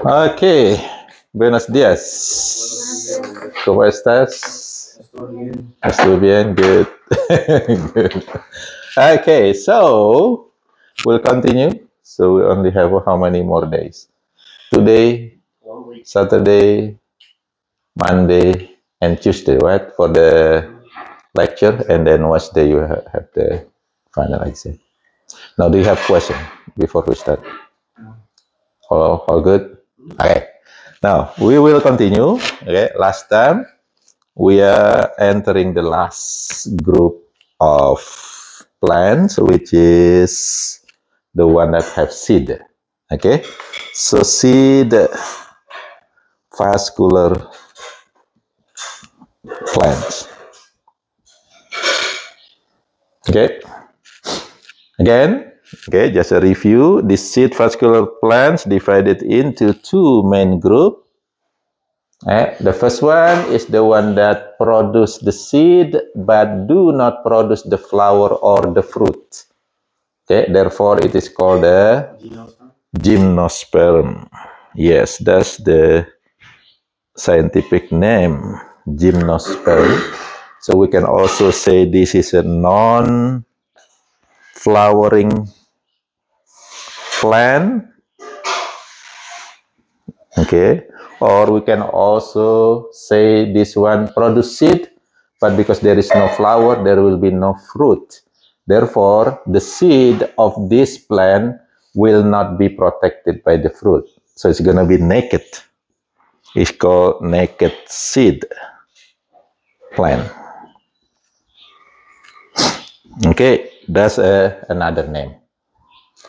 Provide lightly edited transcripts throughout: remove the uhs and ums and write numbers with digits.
Okay, buenos días. ¿Cómo estás? Estoy bien, good. Good. Okay, so we'll continue. So we only have how many more days? Today, Saturday, Monday, and Tuesday, right? For the lecture, and then Wednesday you have the final exam. Now, do you have question before we start? All good? Okay. Now, we will continue. Okay, last time we are entering the last group of plants, which is the one that have seed. Okay, so seed vascular plants. Okay, again, okay, just a review. The seed vascular plants divided into two main groups. The first one is the one that produce the seed but do not produce the flower or the fruit. Okay, therefore it is called a gymnosperm. Yes, that's the scientific name, gymnosperm. So we can also say this is a non-flowering plant. Okay, or we can also say this one produce seed, but because there is no flower, there will be no fruit. Therefore, the seed of this plant will not be protected by the fruit. So it's going to be naked. It's called naked seed plant. Okay, that's another name.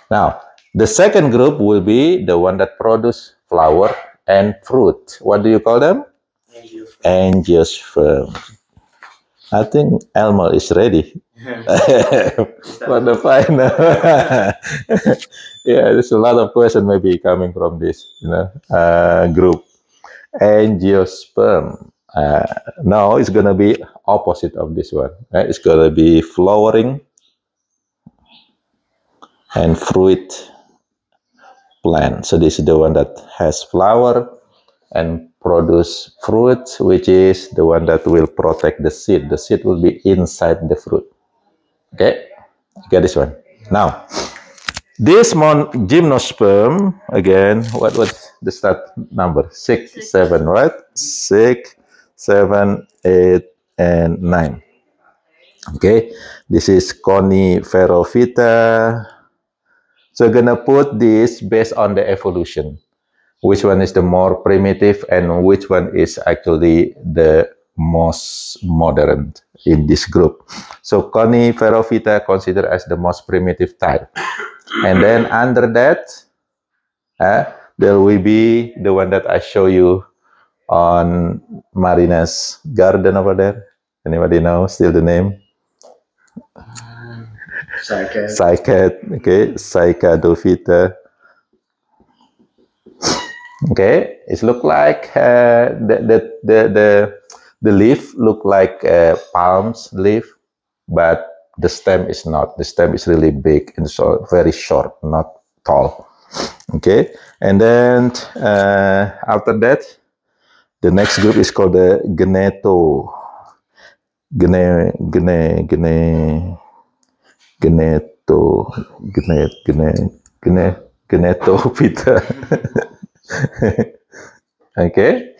Now, the second group will be the one that produce flower and fruit. What do you call them? Angiosperm. I think Elmo is ready for the final. Yeah, there's a lot of questions maybe coming from this, group. Angiosperm. Now it's gonna be opposite of this one. Right? It's gonna be flowering and fruit plant. So this is the one that has flower and produce fruit, which is the one that will protect the seed. The seed will be inside the fruit. Okay, get this one. Now, this gymnosperm, again, what's the start number? 6, 7, right? 6, 7, 8, and 9. Okay, this is Coniferophyta. So we're gonna put this based on the evolution. Which one is the more primitive and which one is actually the most modern in this group. So Coniferophyta considered as the most primitive type. And then under that, there will be the one that I show you on Marina's garden over there. Anybody know still the name? Cycad. Okay, Cycadophyta. Okay, it look like the leaf look like palm's leaf, but the stem is not. The stem is really big and so very short, not tall. Okay, and then after that, the next group is called the Genetophyta. Okay,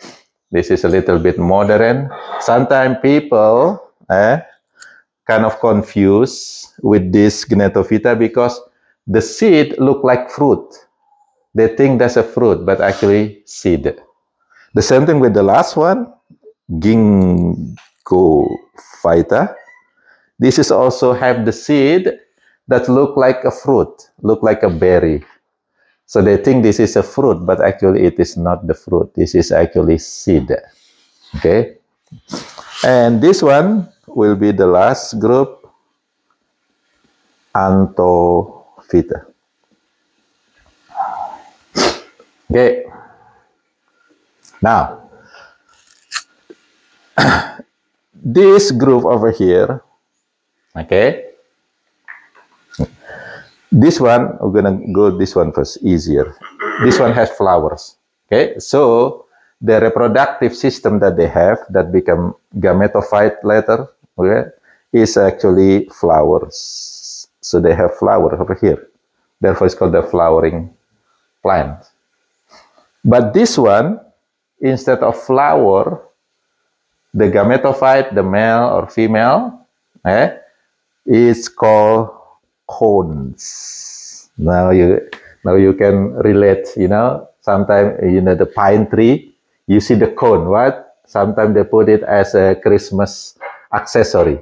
this is a little bit modern. Sometimes people kind of confused with this Genetophyta because the seed look like fruit. They think that's a fruit, but actually seed. The same thing with the last one, Gingophyta. This is also have the seed that look like a fruit, look like a berry. So they think this is a fruit, but actually it is not the fruit. This is actually seed. Okay? And this one will be the last group, Anthophyta. Okay. Now, this group over here, okay, This one, we're gonna go this one first, easier. This one has flowers. Okay, so the reproductive system that they have that become gametophyte later, okay, is actually flowers. So they have flowers over here. Therefore, it's called the flowering plant. But this one, instead of flower, the gametophyte, the male or female, is called cones. Now you can relate. Sometimes the pine tree, you see the cone. What? Sometimes they put it as a Christmas accessory.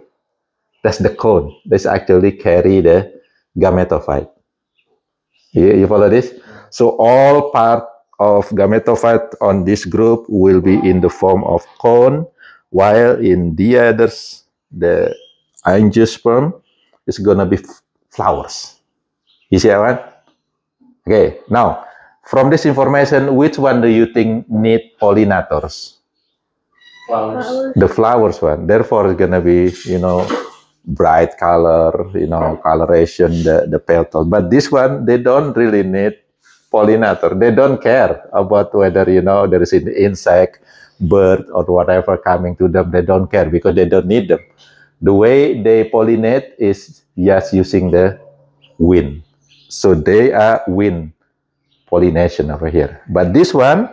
That's the cone. That's actually carry the gametophyte. You follow this? So all part of gametophyte on this group will be in the form of cone, while in the others, the angiosperm is gonna be flowers. You see that one? Okay, now from this information, which one do you think need pollinators? Flowers. The flowers one. Therefore, it's gonna be bright color, coloration, the petal. But this one, they don't really need pollinator. They don't care about whether there is an insect, bird, or whatever coming to them. They don't care because they don't need them. The way they pollinate is just using the wind. So they are wind pollination over here. But this one,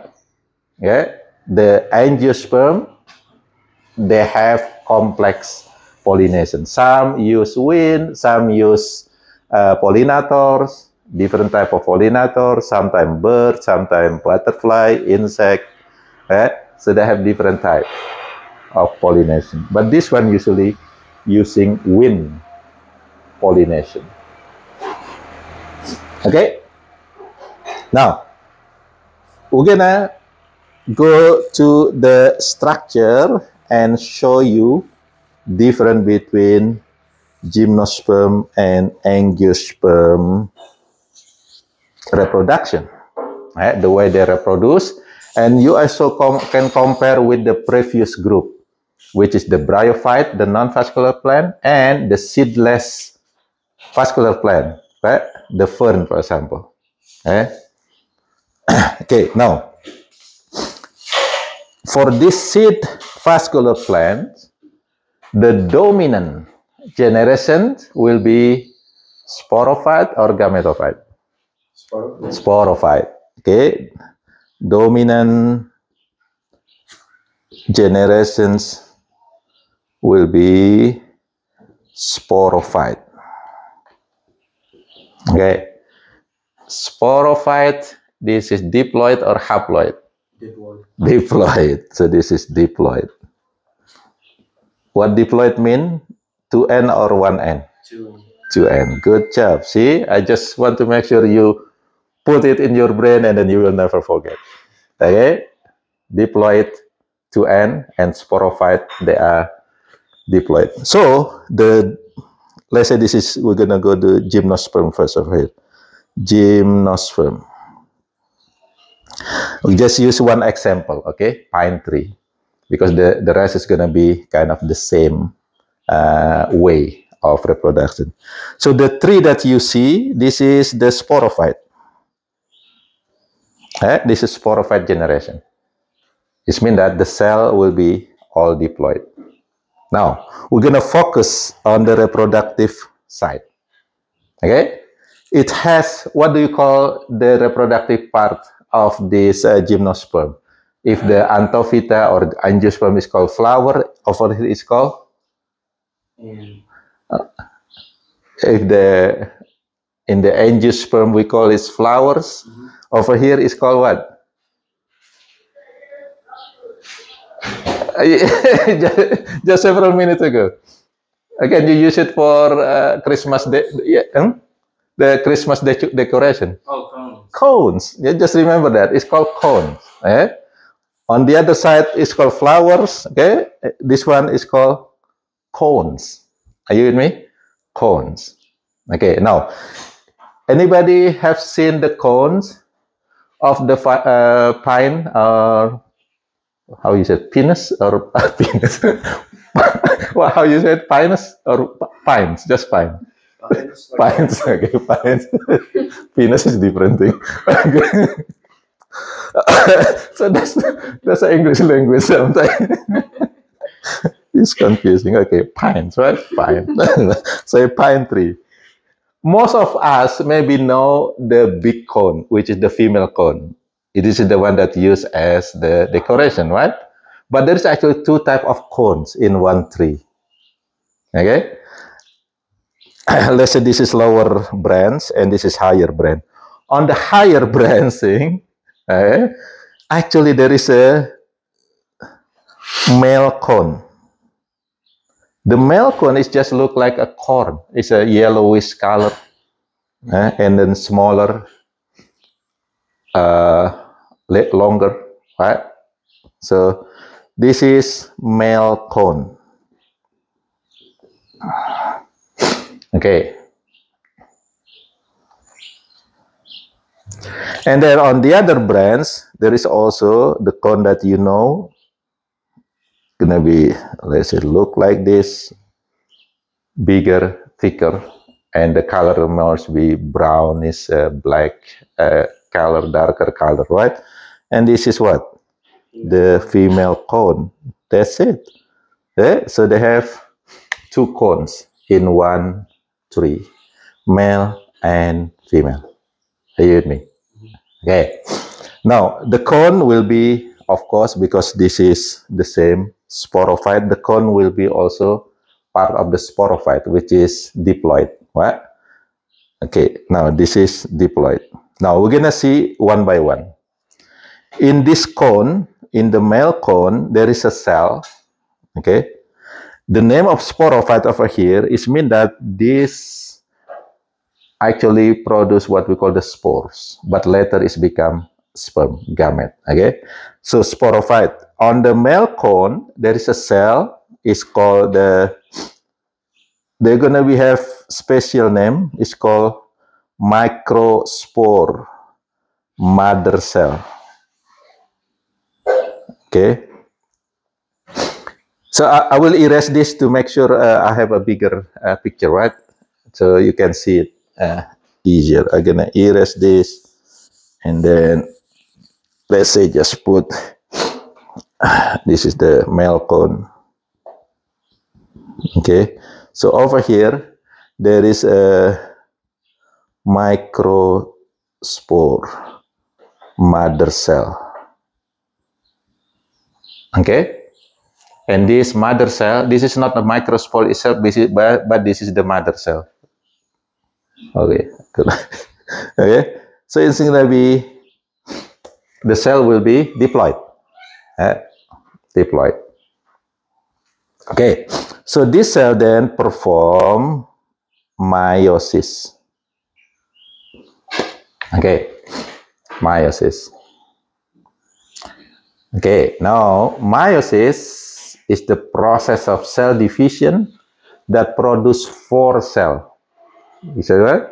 the angiosperm, they have complex pollination. Some use wind, some use pollinators, different type of pollinators, sometimes bird, sometimes butterfly, insect. So they have different type of pollination. But this one usually using wind pollination. Okay. Now, we're gonna go to the structure and show you difference between gymnosperm and angiosperm reproduction. The way they reproduce, and you also can compare with the previous group, which is the bryophyte, the non-vascular plant, and the seedless vascular plant, right? The fern, for example. Okay, now for this seed vascular plant, the dominant generation will be sporophyte or gametophyte? Sporophyte. Okay, dominant generations will be sporophyte. Okay, sporophyte. This is diploid or haploid? Diploid. Diploid. So this is diploid. What diploid mean? 2N or 1N? 2N. Good job. See, I just want to make sure you put it in your brain and then you will never forget. Okay? Diploid, 2N, and sporophyte, they are diploid. So, let's say we're going to go to gymnosperm first over here. Gymnosperm. We just use one example, okay? Pine tree. Because the rest is going to be kind of the same way of reproduction. So the tree that you see, this is the sporophyte. This is sporophyte generation. This means that the cell will be all diploid. Now, we're going to focus on the reproductive side. Okay? It has, what do you call the reproductive part of this gymnosperm? If the Antophyta or angiosperm is called flower, over here is called? If in the angiosperm we call it flowers, over here is called what? just several minutes ago. Again, you use it for Christmas the Christmas decoration. Oh, cones. Cones. Yeah, just remember that. It's called cones. On the other side, it's called flowers. Okay. This one is called cones. Are you with me? Cones. Okay. Now, anybody have seen the cones of the pine or how you said pinus or pinus? Well, how you said pinus or pines? Just pine. Pines. Pines, okay, pines. Penis is different thing. So that's an English language sometimes. It's confusing. Okay, pines, right? Pine. So a pine tree. Most of us maybe know the big cone, which is the female cone. It is the one that used as the decoration, right? But there is actually two types of cones in one tree. Okay, let's say this is lower branch and this is higher branch. On the higher branching, actually there is a male cone. The male cone is just look like a corn. It's a yellowish color, and then smaller, longer, right? So this is male cone. Okay. And then on the other branch, there is also the cone that you know, gonna be, let's say, look like this, bigger, thicker, and the color must be brownish, black color, darker color, right? And this is what? The female cone. That's it. So they have two cones in one tree, male and female. Are you with me? Okay. Now, the cone will be, of course, because this is the same sporophyte, the cone will be also part of the sporophyte, which is diploid, right? Okay, now this is diploid. Now, we're going to see one by one. In this cone, in the male cone, there is a cell, okay? The name of sporophyte over here is mean that this actually produce what we call the spores, but later it's become sperm, gamete, okay? So sporophyte. On the male cone, there is a cell, it's called they're gonna have special name, it's called microspore mother cell, okay? So I will erase this to make sure I have a bigger picture, right? So you can see it easier. I'm gonna erase this, and then let's say just put this is the male cone. Okay, so over here there is a microspore mother cell. Okay, and this mother cell, this is not a microspore itself, but this is the mother cell. Okay, good. Okay, so it's gonna be, the cell will be diploid. Diploid. Okay, so this cell then perform meiosis. Okay, meiosis. Okay, now meiosis is the process of cell division that produce 4 cells. Is that right?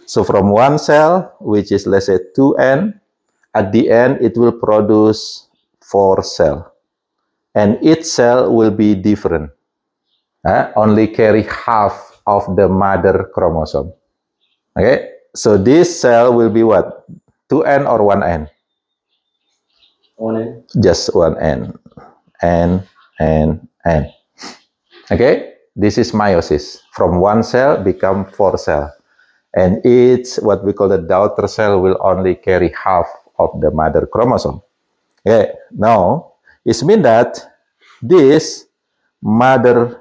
So from one cell, which is let's say 2n, at the end it will produce 4 cells. And each cell will be different. Only carry half of the mother chromosome. Okay, so this cell will be what? 2n or 1n? 1n. Just 1n. N. Okay, this is meiosis. From one cell become 4 cells. And each, what we call the daughter cell, will only carry half of the mother chromosome. Okay, now, it means that this mother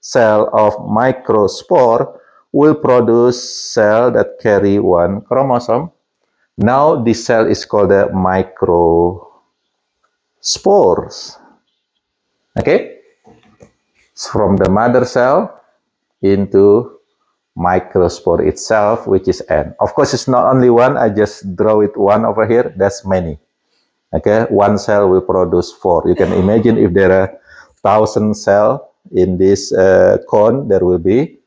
cell of microspore will produce cell that carry 1 chromosome. Now this cell is called the microspores. Okay, from the mother cell into microspore itself, which is N. Of course, it's not only one. I just draw it one over here. That's many. Okay, one cell will produce 4. You can imagine if there are 1,000 cells in this cone, there will be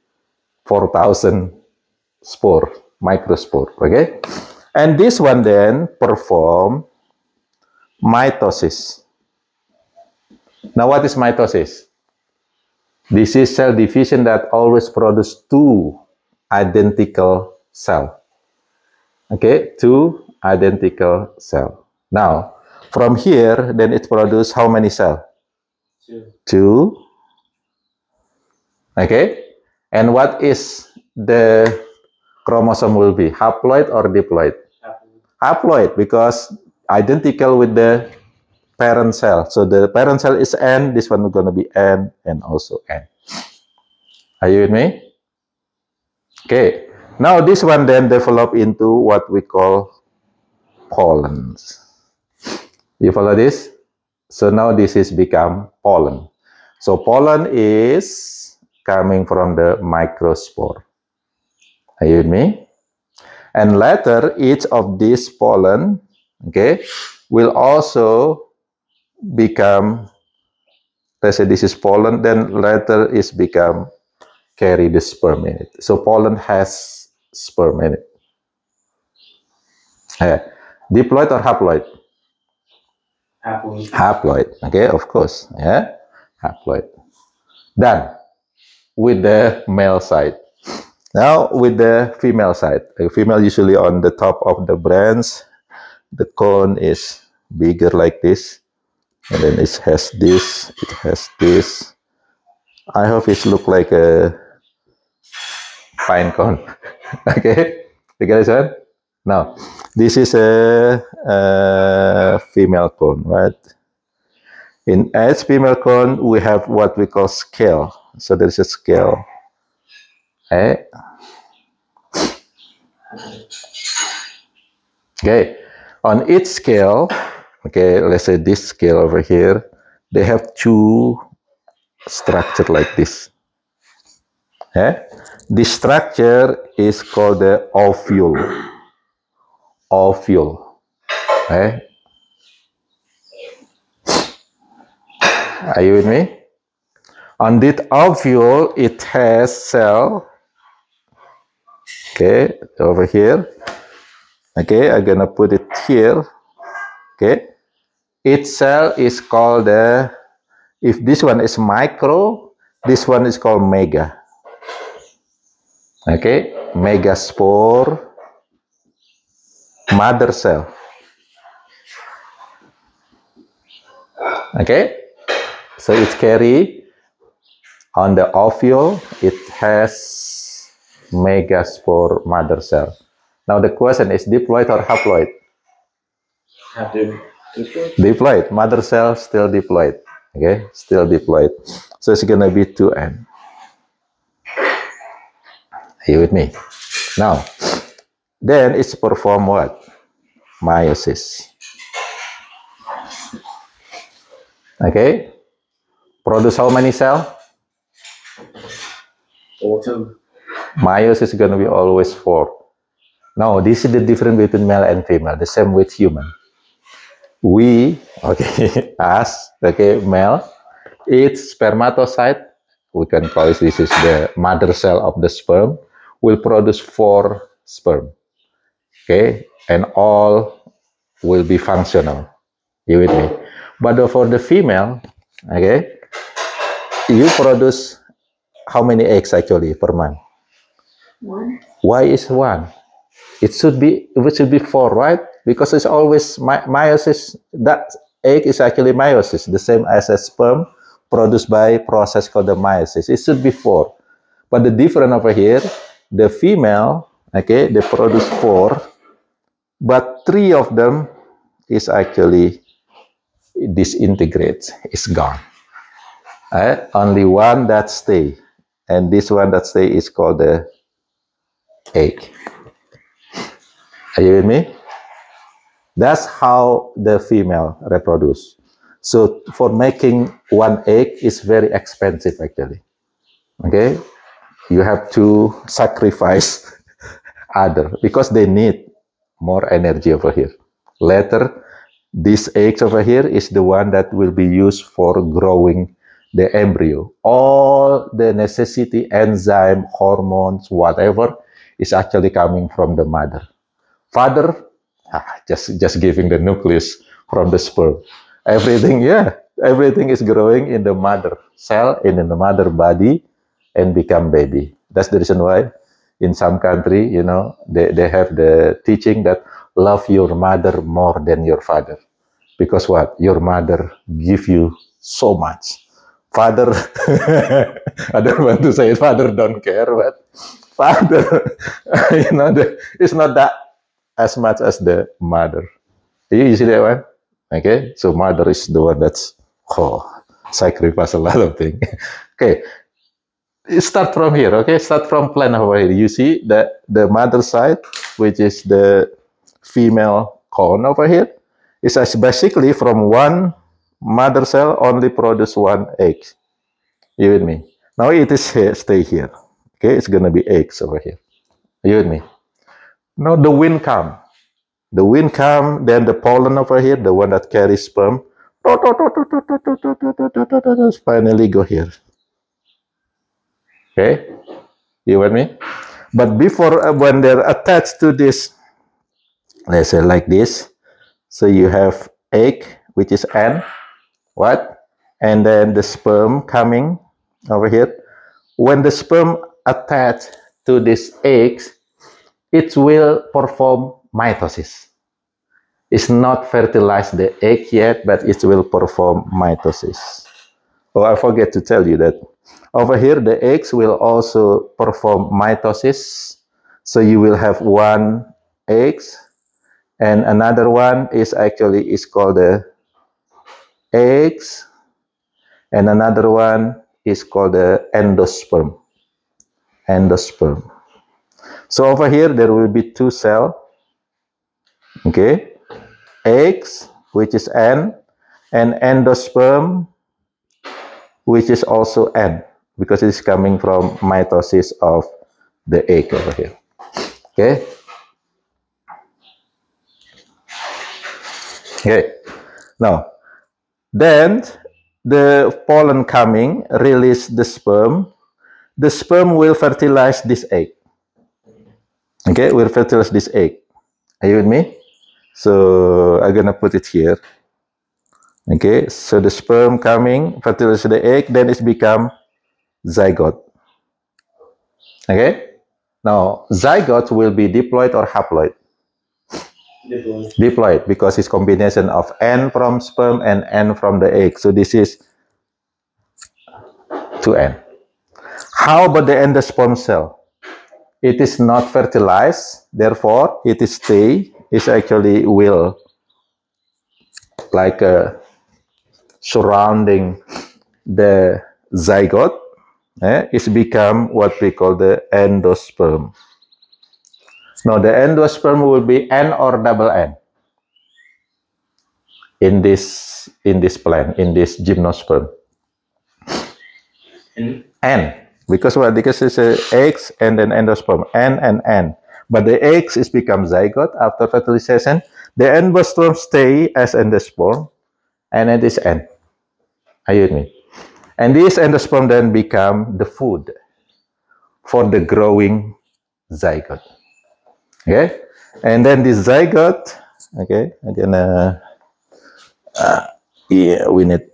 4,000 spore, microspore. Okay, and this one then perform mitosis. Now, what is mitosis? This is cell division that always produce 2 identical cell. Okay, 2 identical cell. Now, from here, then it produces how many cells? 2. Okay, and what is the chromosome will be? Haploid or diploid? Haploid, because identical with the parent cell. So the parent cell is N, this one is going to be N, and also N. Are you with me? Okay, now this one then develop into what we call pollens. You follow this? So now this is become pollen. So pollen is coming from the microspore. Are you with me? And later, each of these pollen, okay, will also become, let's say this is pollen, then later is become carry the sperm in it. So pollen has sperm in it. Diploid or haploid? Haploid. Haploid. Okay, of course. Yeah, haploid. Done with the male side. Now with the female side. The female usually on the top of the branch. The cone is bigger like this. And then it has this. It has this. I hope it looks like a pine cone. Okay, you get it? Now, this is a female cone, right? In each female cone, we have what we call scale. So there's a scale. Okay. Okay. On each scale, okay, let's say this scale over here, they have 2 structure like this. Okay. This structure is called the ovule. Ovule. Okay. Are you with me? On this ovule, it has cell. Okay, over here. Okay, I'm gonna put it here. Okay. Each cell is called the, if this one is micro, this one is called mega. Okay, megaspore, mother cell. Okay, so it's carry on the ovule, it has megaspore mother cell. Now the question is diploid or haploid? Diploid. Mother cell still diploid. Okay, still diploid. So it's gonna be 2N. Are you with me? Now, then it's perform what? Meiosis. Okay, produce how many cells? 2. Meiosis is gonna be always 4. Now, this is the difference between male and female. The same with human. We, okay, us, okay, male, each spermatocyte, we can call this is the mother cell of the sperm, will produce 4 sperm. Okay, and all will be functional. You with me? But for the female, okay, you produce how many eggs actually per month? 1. Why is 1? It should be 4, right? Because it's always meiosis. That egg is actually meiosis, the same as a sperm produced by process called the meiosis. It should be 4. But the difference over here, the female, okay, they produce 4, but 3 of them is actually disintegrates, is gone. Only 1 that stay, and this one that stay is called the egg. Are you with me? That's how the female reproduce. So for making 1 egg is very expensive actually. Okay, you have to sacrifice other because they need more energy over here. Later, this egg over here is the one that will be used for growing the embryo. All the necessity, enzyme, hormones, whatever is actually coming from the mother. Father, just giving the nucleus from the sperm. Everything, yeah, everything is growing in the mother cell and in the mother body and become baby. That's the reason why in some country, you know, they have the teaching that love your mother more than your father. Because what? Your mother give you so much. Father, I don't want to say father don't care, but father, you know, it's not that as much as the mother. You see that one? Okay, so mother is the one that's sacrifice a lot of things. Okay, start from here. Okay, start from plan over here. You see that the mother side, which is the female cone over here, is basically from one mother cell only produce one egg. You with me? Now it is here, stay here. Okay, it's gonna be eggs over here. You with me? Now the wind come. The wind come, then the pollen over here, the one that carries sperm, finally go here. Okay, you with me? But before, when they're attached to this, let's say like this, so you have egg, which is N, what? And then the sperm coming over here. When the sperm attach to these eggs, it will perform mitosis. It's not fertilized the egg yet, but it will perform mitosis. Oh, I forget to tell you that over here, the eggs will also perform mitosis. So you will have one eggs, and another one is called the eggs, and another one is called the endosperm. Endosperm. So over here, there will be two cells. Okay, eggs, which is N, and endosperm, which is also N, because it's coming from mitosis of the egg over here. Okay. Okay. Now, then the pollen coming release the sperm. The sperm will fertilize this egg. Okay, will fertilize this egg. Are you with me? So I'm gonna put it here. Okay, so the sperm coming fertilize the egg, then it's become zygote. Okay, now zygote will be diploid or haploid. Diploid, because it's combination of N from sperm and N from the egg. So this is 2N. How about the endosperm cell? It is not fertilized, therefore it is stay. It actually will like surrounding the zygote. It's become what we call the endosperm. Now the endosperm will be N or double N in this plant, in this gymnosperm. N. Because what? Because it's eggs and then endosperm. N and N. But the eggs is become zygote after fertilization. The endosperm stay as endosperm, and it is N. Are you with me? And this endosperm then become the food for the growing zygote. Okay, and then this zygote. Okay, I'm gonna yeah, we need.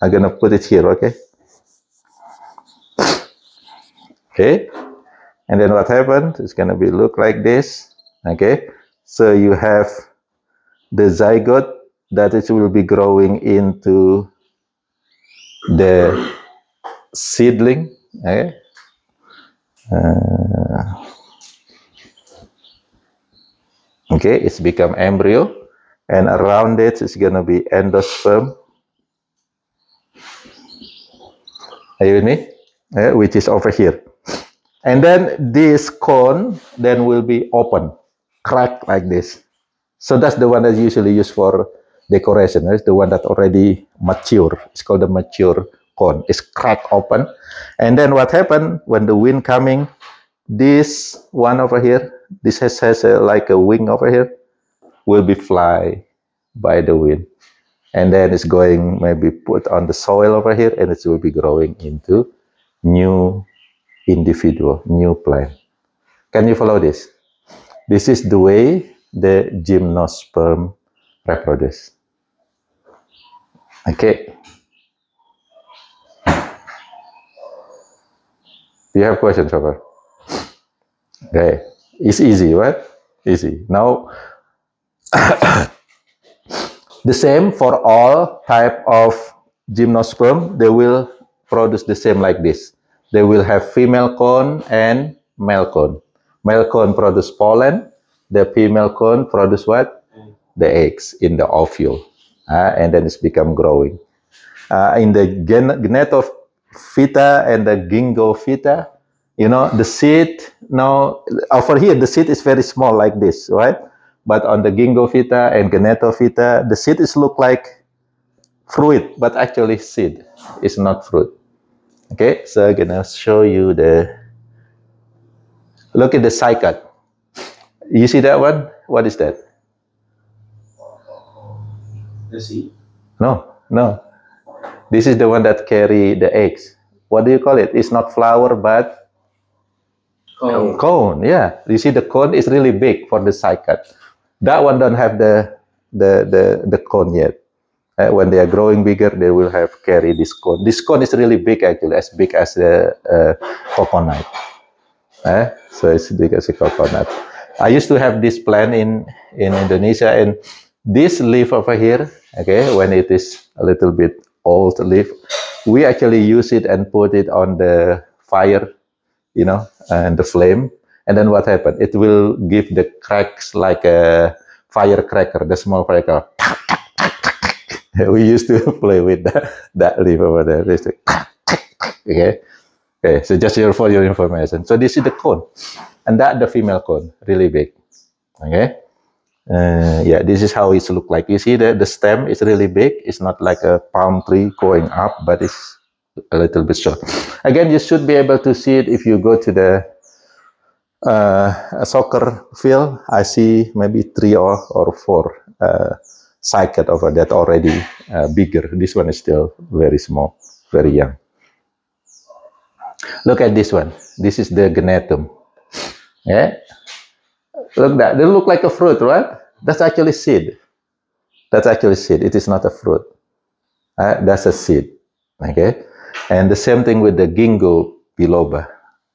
I'm gonna put it here. Okay. Okay, and then what happened? It's gonna be look like this. Okay, so you have the zygote that it will be growing into the seedling. Okay, okay, it's become embryo, and around it is gonna be endosperm. Are you with me? Which is over here. And then this cone then will be open, cracked like this. So that's the one that's usually used for decoration. That's the one that already mature. It's called the mature cone. It's cracked open. And then what happened when the wind coming, this one over here, this has like a wing over here, will be fly by the wind. And then it's going maybe put on the soil over here, and it will be growing into new individual, new plant. Can you follow this? This is the way the gymnosperm reproduce. Okay. Do you have questions, Robert? Okay, it's easy, right? Easy. Now, the same for all type of gymnosperm. They will produce the same like this. They will have female cone and male cone. Male cone produce pollen. The female cone produce what? The eggs in the ovule, and then it's become growing. In the Gnetophyta and the Gingophyta, you know, the seed, now over here, the seed is very small like this, right? But on the Gingophyta and Gnetophyta, the seed is look like fruit, but actually seed is not fruit. Okay, so I'm gonna show you look at the cycad. You see that one? What is that? The seed. No. This is the one that carry the eggs. What do you call it? It's not flower, but Cone. cone. Yeah, you see the cone is really big for the cycad. That one don't have the cone yet. When they are growing bigger, they will have carry this cone. This cone is really big, actually, as big as the coconut. So it's big as a coconut. I used to have this plant in Indonesia, and this leaf over here, okay, when it is a little bit old leaf, we actually use it and put it on the fire, you know, and the flame. And then what happened? It will give the cracks like a firecracker, the small firecracker. We used to play with that leaf over there. Okay. Okay, so just for your information. So this is the cone, and that the female cone, really big. Okay. Yeah, this is how it looks like. You see the stem is really big. It's not like a palm tree going up, but it's a little bit short. Again, you should be able to see it if you go to the soccer field. I see maybe 3 or 4 cycad over that already bigger. This one is still very small, very young. Look at this one. This is the gnetum. Yeah. Look that. They look like a fruit, right? That's actually seed. That's actually seed. It is not a fruit. That's a seed. Okay. And the same thing with the ginkgo biloba.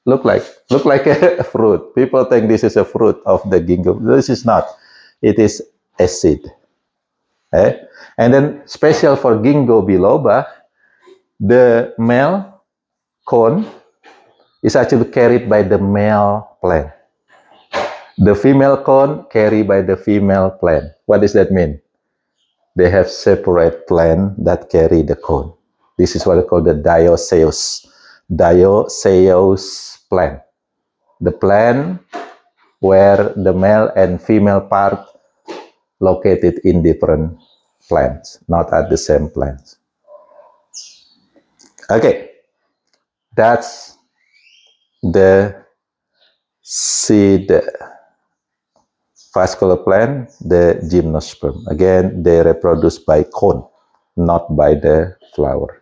Look like a fruit. People think this is a fruit of the ginkgo. This is not. It is a seed. Okay. And then special for ginkgo biloba, the male cone is actually carried by the male plant. The female cone carried by the female plant. What does that mean? They have separate plant that carry the cone. This is what I call the dioecious plant. The plant where the male and female part located in different plants, not at the same plants. Okay, that's the seed vascular plant, the gymnosperm. Again, they reproduce by cone, not by the flower.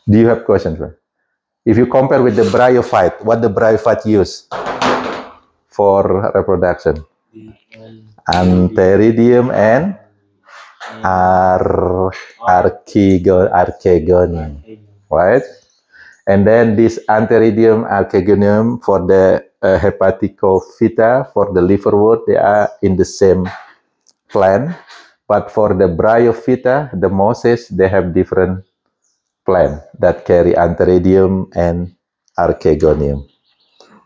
Do you have questions? If you compare with the bryophyte, what the bryophyte use for reproduction? Antheridium and archegonium, right? And then this Antheridium, archegonium for the Hepaticophyta, for the liverwort, they are in the same plant. But for the Bryophyta, the mosses, they have different plant that carry Antheridium and archegonium.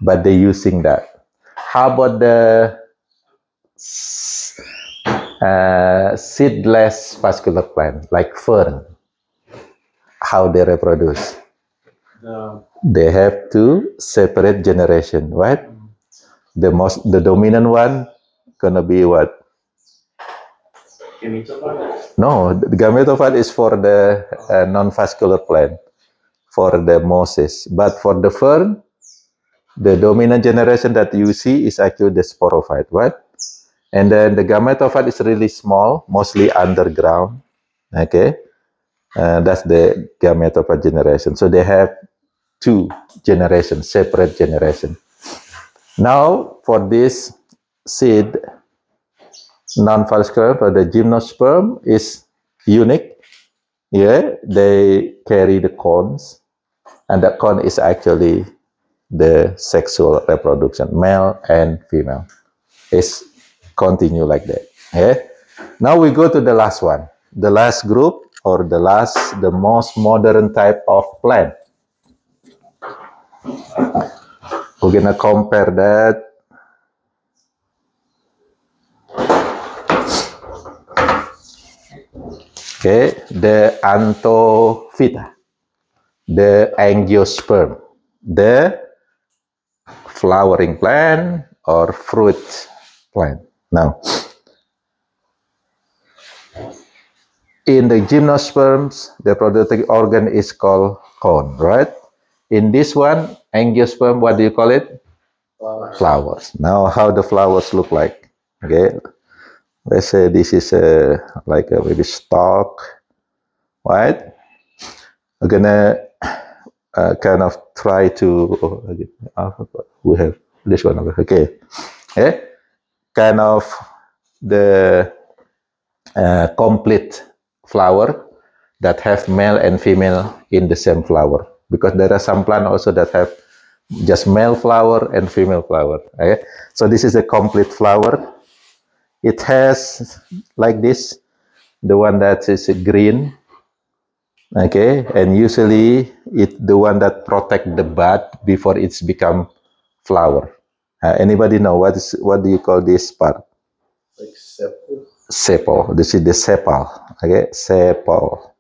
But they're using that. How about the seedless vascular plant, like fern? How they reproduce? They have 2 separate generation, right? The dominant one gonna be what? Gametophyte? No, the gametophyte is for the non-vascular plant, for the mosses. But for the fern, the dominant generation that you see is actually the sporophyte, right? And then the gametophyte is really small, mostly underground. Okay, that's the gametophyte generation. So they have 2 generations, separate generation. Now for this seed, non-vascular, but the gymnosperm is unique. Yeah, they carry the cones, and the cone is actually the sexual reproduction, male and female. It's continue like that. Okay. Now we go to the last one, the last group, or the most modern type of plant. We're gonna compare that. Okay, the Anthophita, the Angiosperm, the flowering plant or fruit plant. Now, in the gymnosperms, the reproductive organ is called cone, right? In this one, angiosperm, what do you call it? Flowers. Flowers. Now, how the flowers look like? Okay, let's say this is like a maybe stalk, right? We're gonna kind of try to. We have this one over. Okay, kind of the complete flower that have male and female in the same flower, because there are some plants also that have just male flower and female flower. Okay? So this is a complete flower. It has like this, the one that is green, okay, and usually the one that protect the bud before it's become flower. Anybody know what do you call this part? Like sepal. Sepal. This is the sepal. Okay, sepal.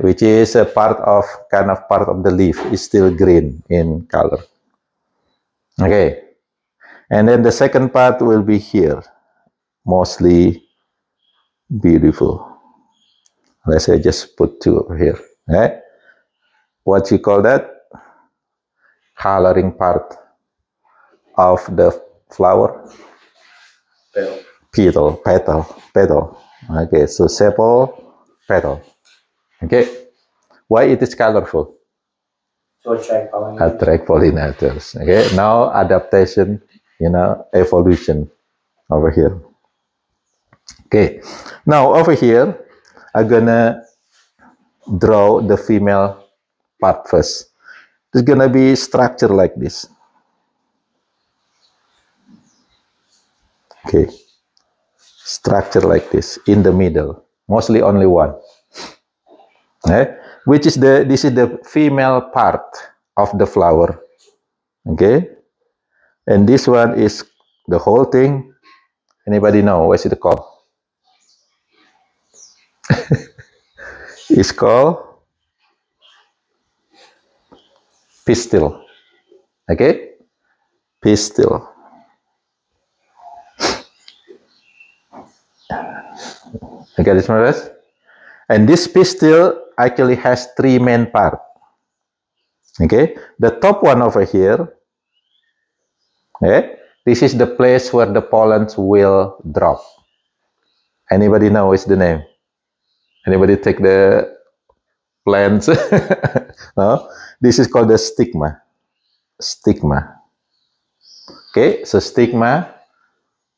Which is a part of the leaf is still green in color. Okay, and then the second part will be here, mostly beautiful. Let's say just put two over here. What you call that? Coloring part of the flower. Petal. Okay, so sepal, petal. Okay, why it is colorful? To attract pollinators. Attract pollinators. Okay, now adaptation, evolution over here. Okay, now over here, I'm gonna draw the female part first. It's gonna be structured like this. Okay, structure like this in the middle, mostly only one. This is the female part of the flower. Okay, and this one is the whole thing. Anybody know what is it called? It's called pistil. Okay, pistil. Okay, this one is. And this pistil actually has three main parts. Okay, the top one over here. This is the place where the pollens will drop. Anybody know what's the name? Anybody take the plants? No? This is called the stigma. Stigma. Okay, so stigma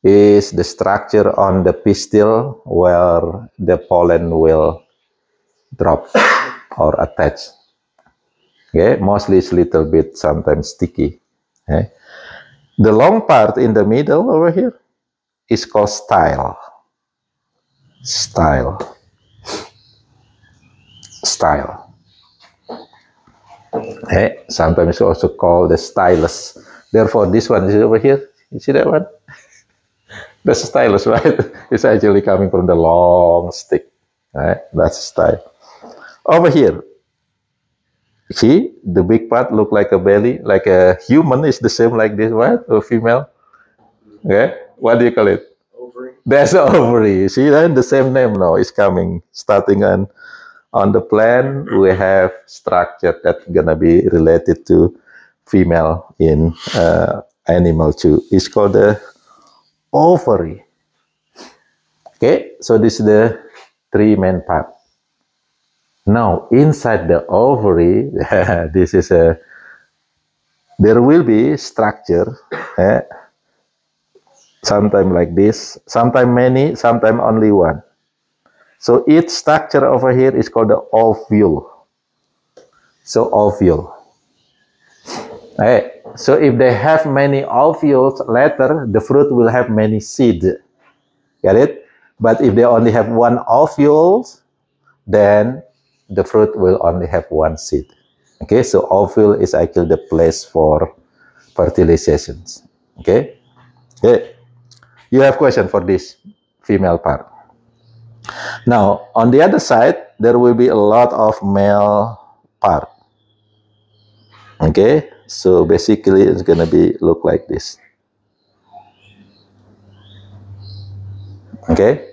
is the structure on the pistil where the pollen will drop or attach. Okay, mostly it's a little bit sometimes sticky. Okay. The long part in the middle over here is called style. Style. Okay. Sometimes it's also called the stylus. Therefore, this one is over here. You see that one? That's a stylus, right? It's actually coming from the long stick. Right? That's a style. Over here, see the big part look like a belly, like a human is the same like this, right? Or female. Okay, what do you call it? Ovary. That's the ovary. See, then the same name now is coming. Starting on the plant, we have structure that's gonna be related to female in animal too. It's called the ovary. Okay, so this is the three main part. Now inside the ovary, this is there will be structure. Sometimes like this, sometimes many, sometimes only one. So each structure over here is called the ovule. So ovule. Okay. So if they have many ovules, later the fruit will have many seeds. Get it? But if they only have one ovule, then the fruit will only have one seed. Okay, so ovule is actually the place for fertilization. Okay? Okay. You have question for this female part. Now, on the other side, there will be a lot of male part. Okay, so basically it's gonna be look like this. Okay.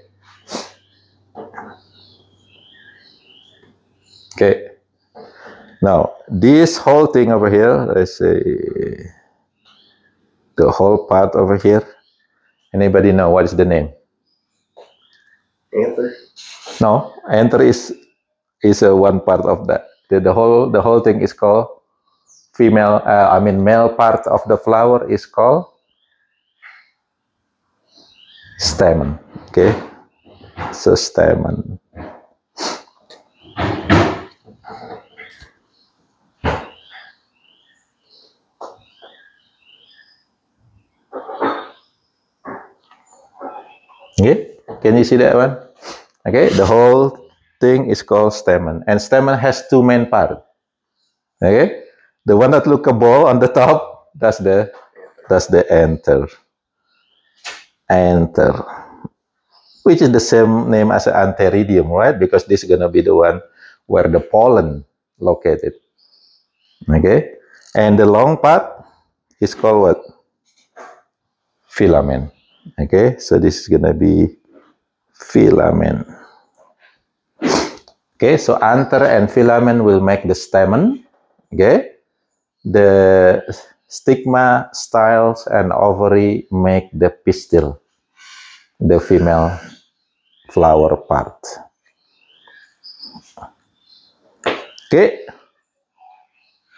Okay. Now, this whole thing over here, let's say the whole part over here. Anybody know what is the name? Anther. No, anther is one part of that. The whole thing is called female. Male part of the flower is called stamen. Okay, so stamen. Okay, can you see that one? Okay, the whole thing is called stamen, and stamen has two main parts. Okay, the one that look a ball on the top, that's the anther. Anther, which is the same name as antheridium, right? Because this is gonna be the one where the pollen located. Okay, and the long part is called what? Filament. Okay, so this is gonna be filament. Okay, so anther and filament will make the stamen. Okay, the stigma, styles, and ovary make the pistil, the female flower part. Okay,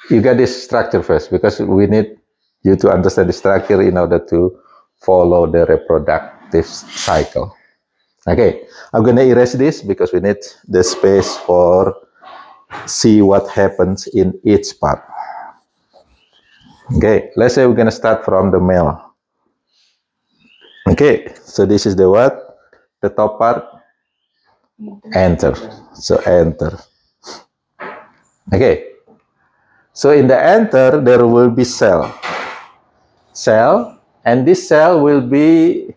you got this structure first because we need you to understand the structure in order to follow the reproductive cycle. Okay, I'm gonna erase this because we need the space for see what happens in each part. Okay, let's say we're gonna start from the male. Okay, so this is the what? The top part? Anther. So anther. Okay, so in the anther there will be cell, and this cell will be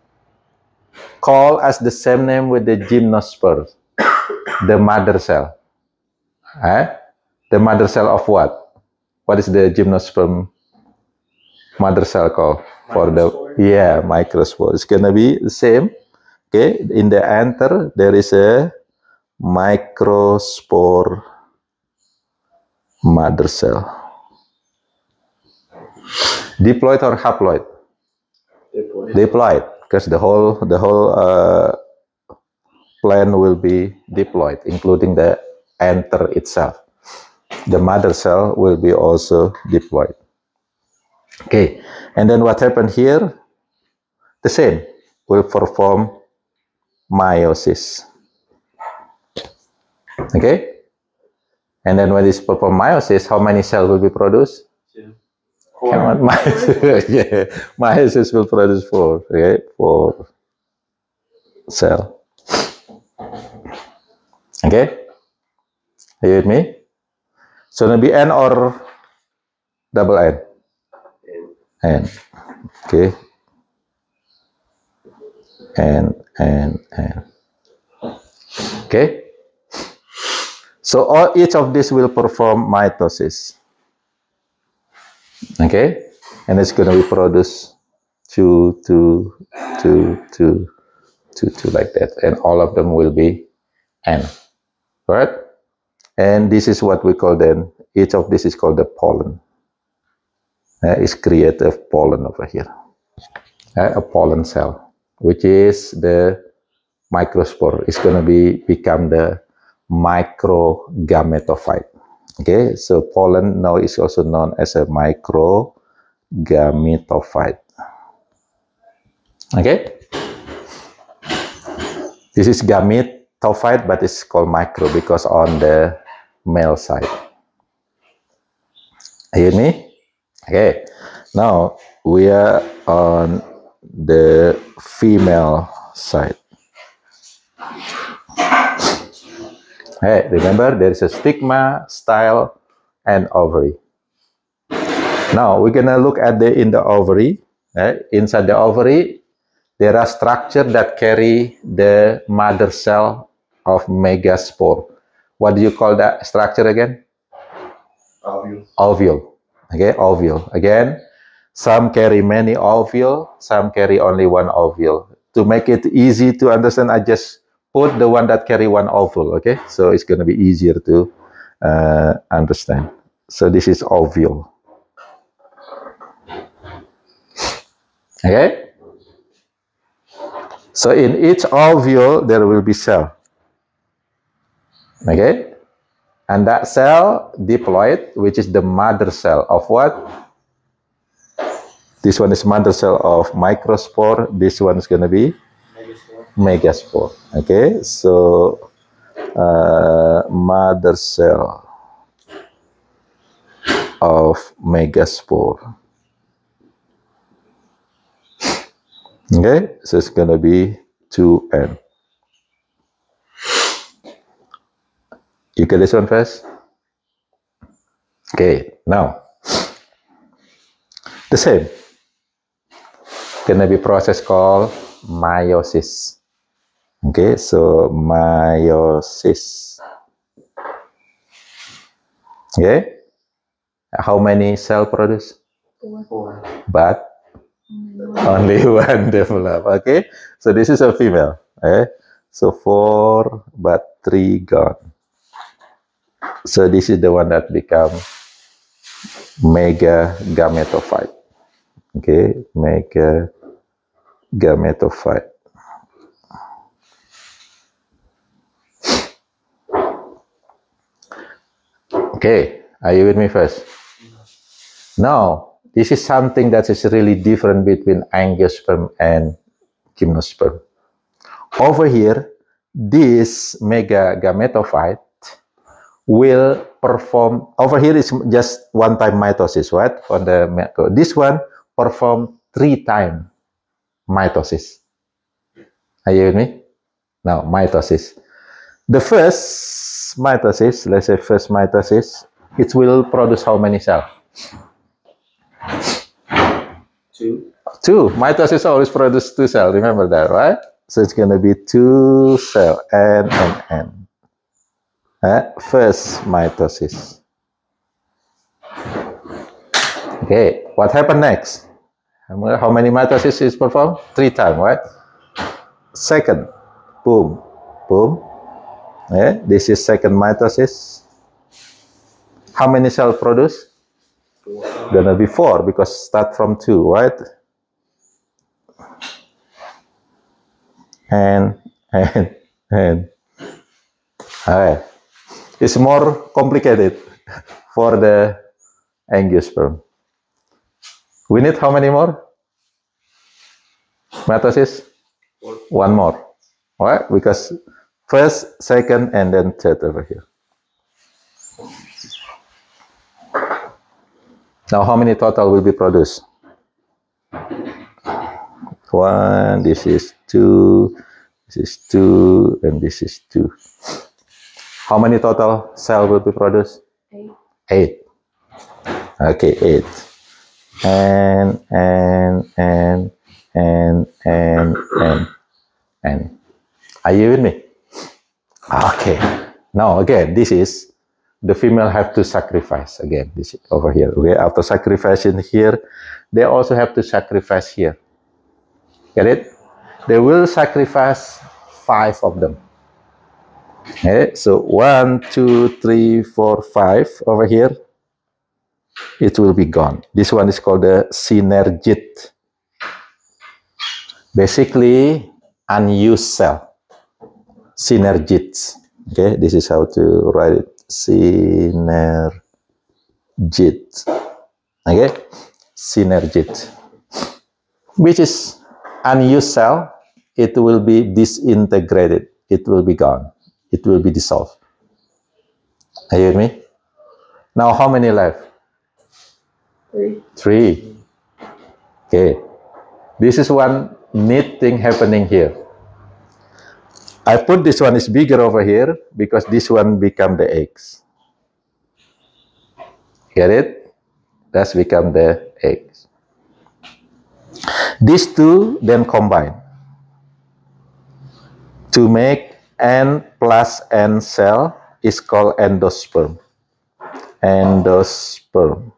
called as the same name with the gymnosperm, the mother cell. The mother cell of what? What is the gymnosperm mother cell called? For the microspore. It's gonna be the same. Okay, in the anther there is a microspore mother cell. Diploid or haploid? Diploid, because the whole plant will be diploid, including the anther itself. The mother cell will be also diploid. Okay, and then what happened here? The same, will perform meiosis. Okay, and then when this perform meiosis, how many cells will be produced? Meiosis will produce 4. Okay, 4 cell. Okay, are you with me? So it'll be N or double N? N. Okay. N. Okay. So each of these will perform mitosis. Okay, and it's going to be produced 2 like that, and all of them will be N. Right? And this is what we call then, each of this is called the pollen. Is creative pollen over here. A pollen cell, which is the microspore, is going to become the microgametophyte. Okay, so pollen now is also known as a microgametophyte. Okay, this is gametophyte, but it's called micro because on the male side. Hear me? Okay, now we are on the female side. Hey, remember there is a stigma, style, and ovary. Now we're gonna look at in the ovary. Inside the ovary, there are structures that carry the mother cell of megaspore. What do you call that structure again? Ovule. Ovule. Okay, ovule. Again, some carry many ovule, some carry only one ovule. To make it easy to understand, I just put the one that carry one ovule. Okay, so it's going to be easier to understand. So this is ovule. Okay. So in each ovule there will be cell. Okay. And that cell diploid, which is the mother cell of what? This one is mother cell of microspore. This one is going to be megaspore. Okay, so mother cell of megaspore. Okay, so it's going to be 2N. You get this one first? Okay, now the same. Gonna be process called meiosis. Okay, so meiosis. Okay, how many cell produce? 4. But only one develop. Okay, so this is a female. So 4 but 3 gone. So this is the one that become mega gametophyte. Okay, mega gametophyte. Okay, are you with me first? Now, this is something that is really different between angiosperm and gymnosperm. Over here, this mega gametophyte will perform, over here is just one-time mitosis, right? On the this one perform 3-time mitosis. Are you with me? Now, mitosis. The first mitosis, let's say first mitosis, it will produce how many cells? 2. 2. Mitosis always produce 2 cells. Remember that, right? So it's going to be 2 cells, N and N. First mitosis. Okay, what happened next? How many mitosis is performed? 3 times, right? Second, boom, boom. This is second mitosis. How many cells produce? 4. Gonna be 4 because start from 2, right? And. All right. It's more complicated for the angiosperm. We need how many more? Mitosis? 4. 1 more. All right? Because first, second, and then third over here. Now, how many total will be produced? 1, this is 2, this is 2, and this is 2. How many total cells will be produced? 8. Okay, 8. And. Are you with me? Okay. Now, again, this is the female have to sacrifice. Again, this is over here. Okay, after sacrificing here, they also have to sacrifice here. Get it? They will sacrifice 5 of them. Okay, so 1, 2, 3, 4, 5 over here. It will be gone. This one is called the synergid. Basically, unused cell. Synergids. Okay, this is how to write it. Synergid. Okay, synergid. Which is unused cell. It will be disintegrated. It will be gone. It will be dissolved. Are you with me? Now, how many left? 3. Okay. This is one neat thing happening here. I put this one is bigger over here because this one become the eggs. Get it? That's become the eggs. These two then combine to make N plus N cell is called endosperm. Endosperm.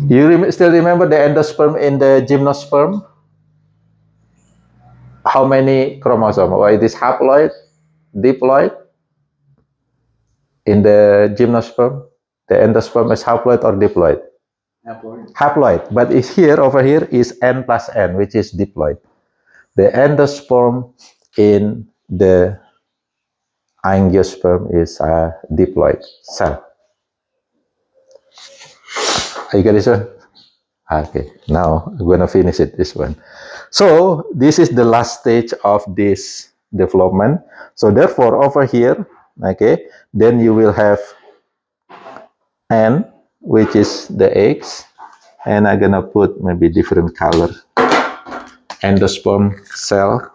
You still remember the endosperm in the gymnosperm? How many chromosomes? Why it is haploid, diploid? In the gymnosperm, the endosperm is haploid or diploid? Haploid. Haploid, but over here is N plus N, which is diploid. The endosperm in the angiosperm is a diploid cell. Are you got this one? Okay, now I'm gonna finish it, this one. So this is the last stage of this development. So therefore over here, okay, then you will have N, which is the eggs, and I'm gonna put maybe different color. Endosperm cell,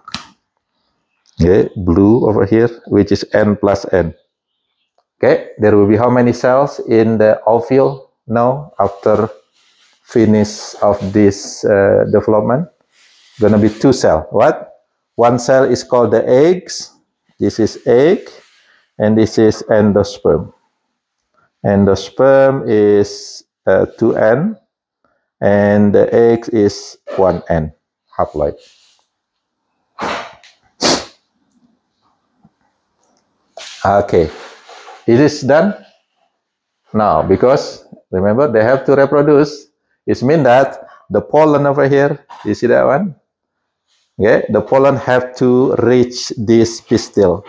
okay, blue over here, which is N plus N. Okay, there will be how many cells in the ovule now after finish of this development? Gonna be 2 cells. What? One cell is called the eggs. This is egg, and this is endosperm. Endosperm is 2N, and the egg is 1N, haploid. Okay, it is done now because remember they have to reproduce. It means that the pollen over here, you see that one? Okay, the pollen have to reach this pistil.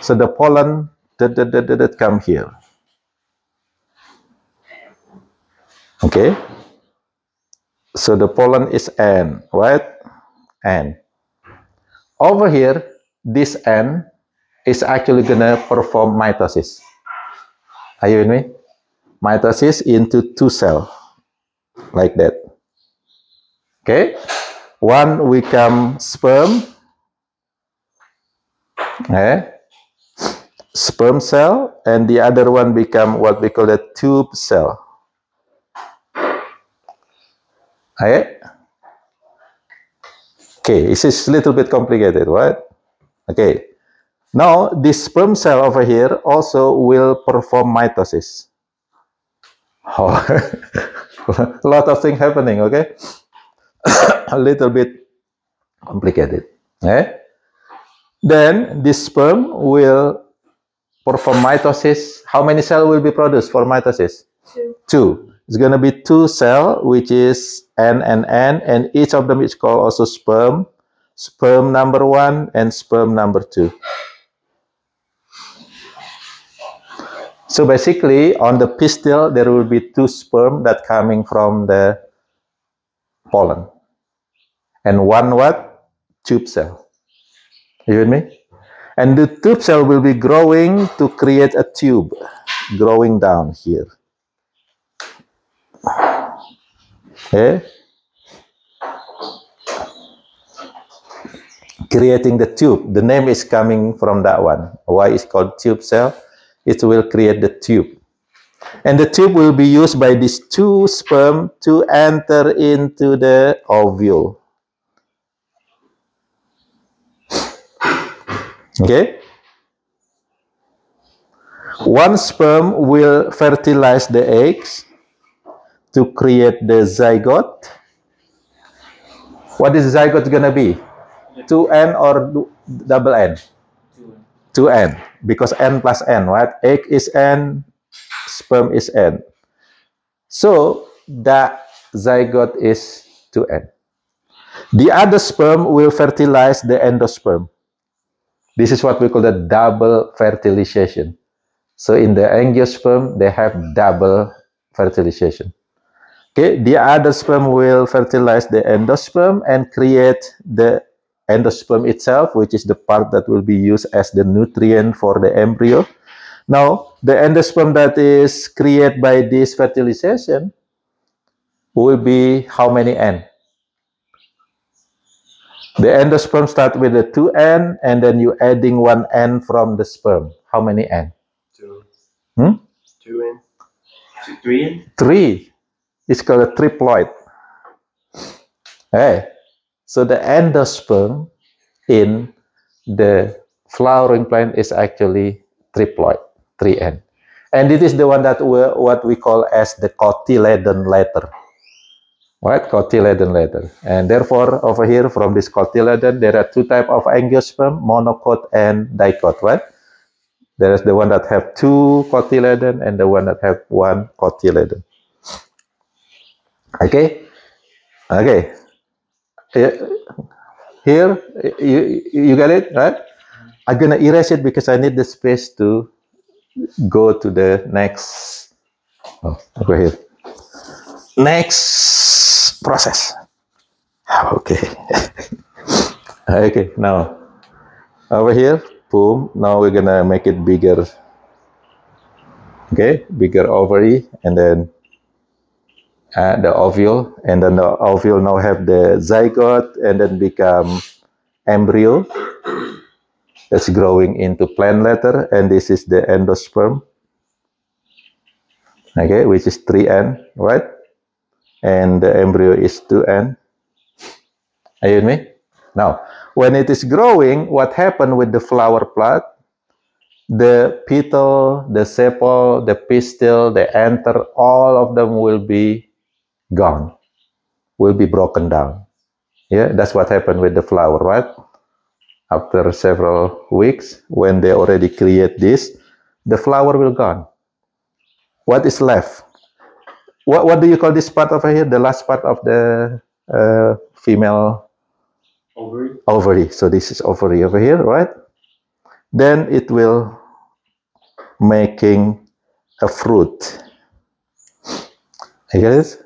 So the pollen that come here. Okay, so the pollen is N, right? N. Over here, this N is actually gonna perform mitosis. Are you with me? Mitosis into 2 cells, like that. Okay, one become sperm, sperm cell, and the other one become what we call a tube cell. Okay, this is a little bit complicated, right? Okay, now this sperm cell over here also will perform mitosis. Oh, a lot of things happening, okay? A little bit complicated. Okay? Then this sperm will perform mitosis. How many cells will be produced for mitosis? 2. It's going to be 2 cells, which is N and N, and each of them is called also sperm. Sperm number 1 and sperm number 2. So basically, on the pistil, there will be 2 sperm that coming from the pollen. And 1 what? Tube cell. You with me? And the tube cell will be growing to create a tube, growing down here. Okay? Creating the tube. The name is coming from that one. Why it's called tube cell? It will create the tube. And the tube will be used by these 2 sperm to enter into the ovule. Okay? One sperm will fertilize the eggs to create the zygote. What is zygote gonna be? 2N or double N? 2N, because N plus N, right? Egg is N, sperm is N. So that zygote is 2N. The other sperm will fertilize the endosperm. This is what we call the double fertilization. So in the angiosperm, they have double fertilization. Okay, the other sperm will fertilize the endosperm and create the endosperm itself, which is the part that will be used as the nutrient for the embryo. Now, the endosperm that is created by this fertilization will be how many N? The endosperm start with the 2N, and then you adding 1N from the sperm. How many N? 2. 2 in. 3 in. 3. It's called a triploid. Hey, so the endosperm in the flowering plant is actually triploid, 3N. And it is the one that what we call as the cotyledon letter. Right, cotyledon letter. And therefore, over here from this cotyledon, there are 2 types of angiosperm, monocot and dicot, right? There is the one that have 2 cotyledon and the one that have 1 cotyledon. Okay? Okay. Here, you got it, right? I'm gonna erase it because I need the space to go to the next. Oh, over here. Next process. Okay. Okay, now over here, boom. Now we're gonna make it bigger. Okay, bigger ovary, and then the ovule, and then the ovule now have the zygote, and then become embryo that's growing into plant letter, and this is the endosperm. Okay, which is 3N, right? And the embryo is 2N. Are you with me? Now, when it is growing, what happened with the flower plant? The petal, the sepal, the pistil, the anther, all of them will be gone, will be broken down. Yeah, that's what happened with the flower, right? After several weeks, when they already create this, the flower will gone. What is left? What do you call this part over here? The last part of the female Ovary. ovary. So this is ovary over here, right? Then it will making a fruit. You get it?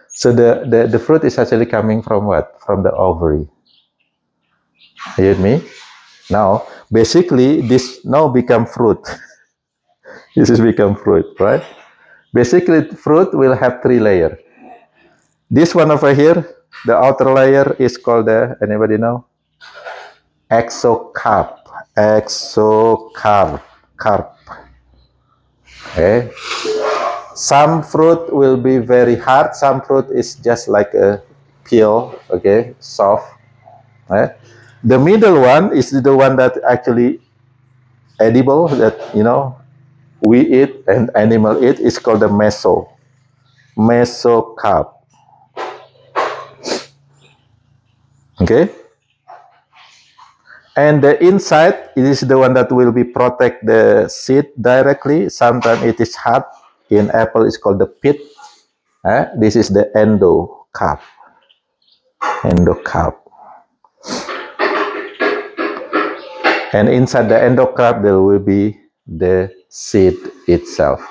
So the fruit is actually coming from what? From the ovary. You with me? Now, basically, this now become fruit. This has become fruit, right? Basically, fruit will have 3 layers. This one over here, the outer layer is called the, anybody know? Exocarp. Exocarp. Carp. Okay. Some fruit will be very hard. Some fruit is just like a peel. Okay, soft. Right? The middle one is the one that actually edible, that we eat and animal eat, is called the mesocarp. Okay, and the inside, it is the one that will be protect the seed directly. Sometimes it is hard. In apple, it's called the pit. This is the endocarp. Endocarp. And inside the endocarp, there will be the seed itself.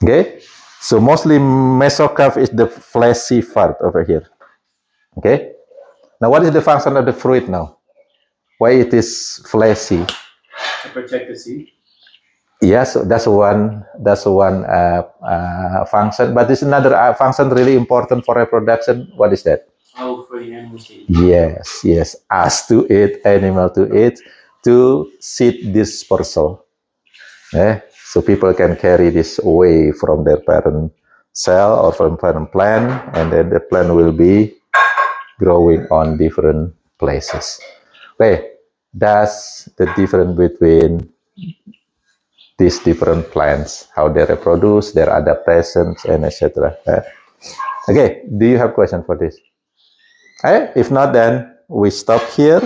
Okay, so mostly mesocarp is the fleshy part over here. Okay, now what is the function of the fruit now? Why it is fleshy? To protect the seed. Yes, that's one function, but there's another function really important for reproduction. What is that? Oh, for the animals to eat. Yes, us to eat, animal to eat, to seed dispersal. So people can carry this away from their parent cell or from parent plant, and then the plant will be growing on different places. Okay, that's the difference between these different plants, how they reproduce, their adaptations, and etc. Okay, do you have question for this? If not, then we stop here.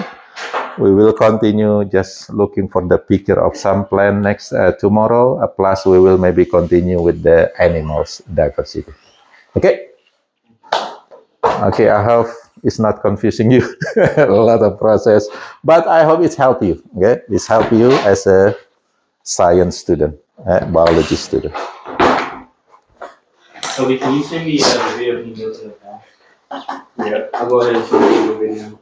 We will continue just looking for the picture of some plant next tomorrow. Plus, we will maybe continue with the animals diversity. Okay. Okay, I hope it's not confusing you. A lot of process, but I hope it's helped you. Okay, it's helped you as a science student, biology student. Okay, can you send me a video of me go to the back? Yeah, I'll go ahead and show you the video.